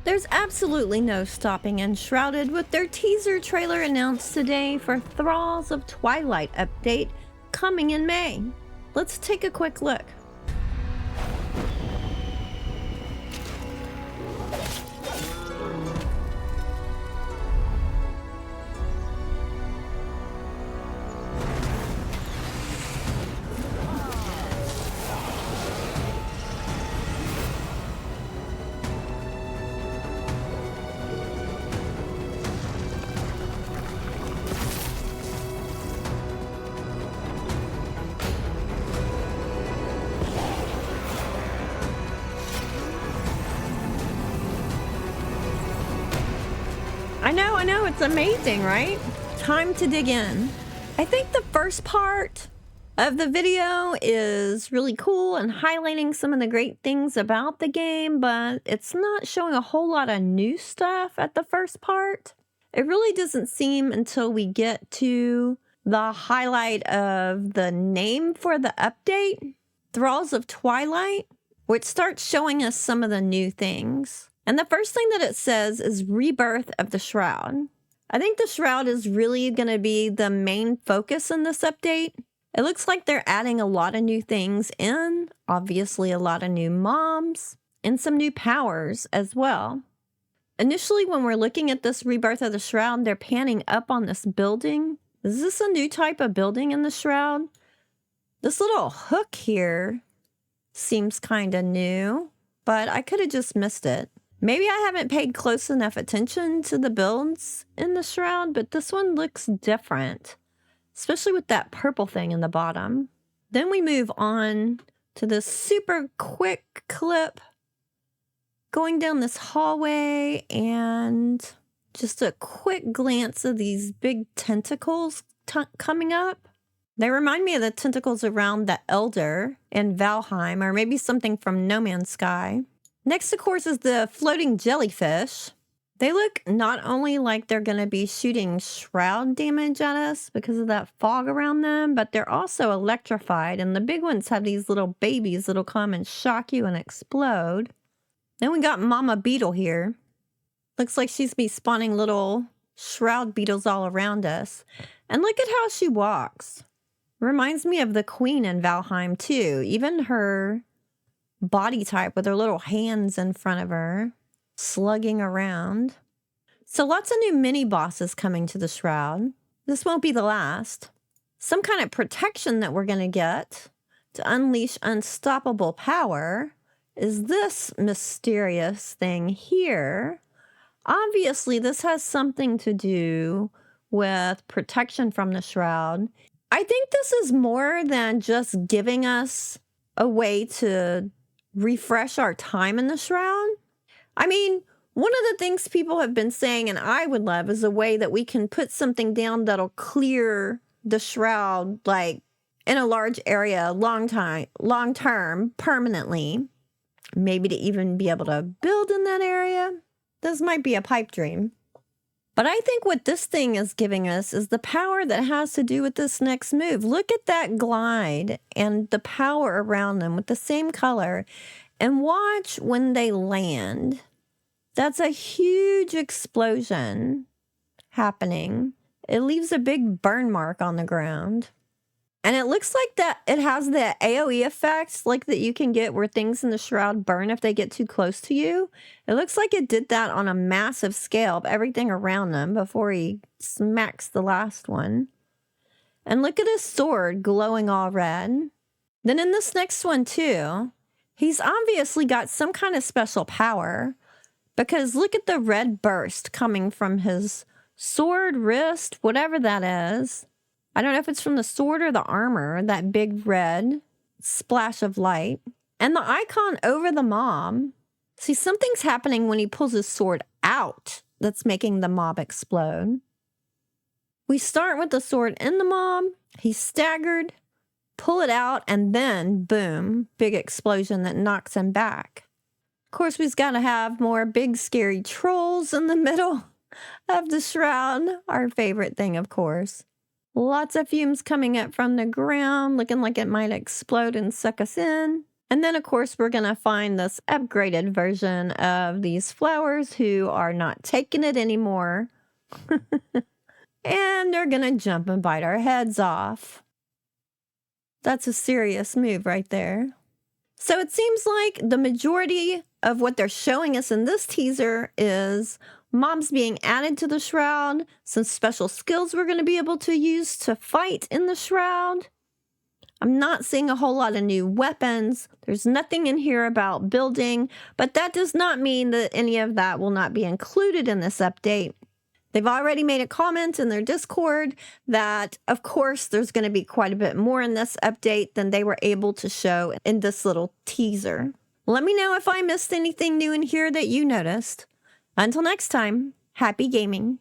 There's absolutely no stopping Enshrouded with their teaser trailer announced today for Thralls of Twighlight update coming in May. Let's take a quick look. I know, it's amazing, right? Time to dig in. I think the first part of the video is really cool and highlighting some of the great things about the game, but it's not showing a whole lot of new stuff at the first part. It really doesn't seem until we get to the highlight of the name for the update, Thralls of Twighlight, which starts showing us some of the new things. And the first thing that it says is Rebirth of the Shroud. I think the Shroud is really going to be the main focus in this update. It looks like they're adding a lot of new things in, obviously a lot of new mobs, and some new powers as well. Initially, when we're looking at this Rebirth of the Shroud, they're panning up on this building. Is this a new type of building in the Shroud? This little hook here seems kind of new, but I could have just missed it. Maybe I haven't paid close enough attention to the builds in the Shroud, but this one looks different, especially with that purple thing in the bottom. Then we move on to this super quick clip going down this hallway and just a quick glance of these big tentacles coming up. They remind me of the tentacles around the Elder in Valheim, or maybe something from No Man's Sky. Next, of course, is the floating jellyfish. They look not only like they're going to be shooting shroud damage at us because of that fog around them, but they're also electrified. And the big ones have these little babies that'll come and shock you and explode. Then we got Mama Beetle here. Looks like she's be spawning little shroud beetles all around us. And look at how she walks. Reminds me of the Queen in Valheim too. Even her body type with her little hands in front of her, slugging around. So lots of new mini bosses coming to the Shroud. This won't be the last. Some kind of protection that we're going to get to unleash unstoppable power is this mysterious thing here. Obviously, this has something to do with protection from the Shroud. I think this is more than just giving us a way to refresh our time in the Shroud. I mean, one of the things people have been saying, and I would love, is a way that we can put something down that'll clear the Shroud, like in a large area, long term, permanently. Maybe to even be able to build in that area. This might be a pipe dream. But I think what this thing is giving us is the power that has to do with this next move. Look at that glide and the power around them with the same color. And watch when they land. That's a huge explosion happening. It leaves a big burn mark on the ground. And it looks like that it has the AoE effect, like that you can get where things in the Shroud burn if they get too close to you. It looks like it did that on a massive scale of everything around them before he smacks the last one. And look at his sword glowing all red. Then in this next one too, he's obviously got some kind of special power because look at the red burst coming from his sword, wrist, whatever that is. I don't know if it's from the sword or the armor, that big red splash of light. And the icon over the mob. See, something's happening when he pulls his sword out that's making the mob explode. We start with the sword in the mob. He's staggered, pull it out, and then, boom, big explosion that knocks him back. Of course, we've got to have more big, scary trolls in the middle of the Shroud. Our favorite thing, of course. Lots of fumes coming up from the ground, looking like it might explode and suck us in. And then, of course, we're going to find this upgraded version of these flowers who are not taking it anymore. And they're going to jump and bite our heads off. That's a serious move right there. So it seems like the majority of what they're showing us in this teaser is mobs being added to the Shroud, some special skills we're going to be able to use to fight in the Shroud. I'm not seeing a whole lot of new weapons. There's nothing in here about building, but that does not mean that any of that will not be included in this update. They've already made a comment in their Discord that, of course, there's going to be quite a bit more in this update than they were able to show in this little teaser. Let me know if I missed anything new in here that you noticed. Until next time, happy gaming.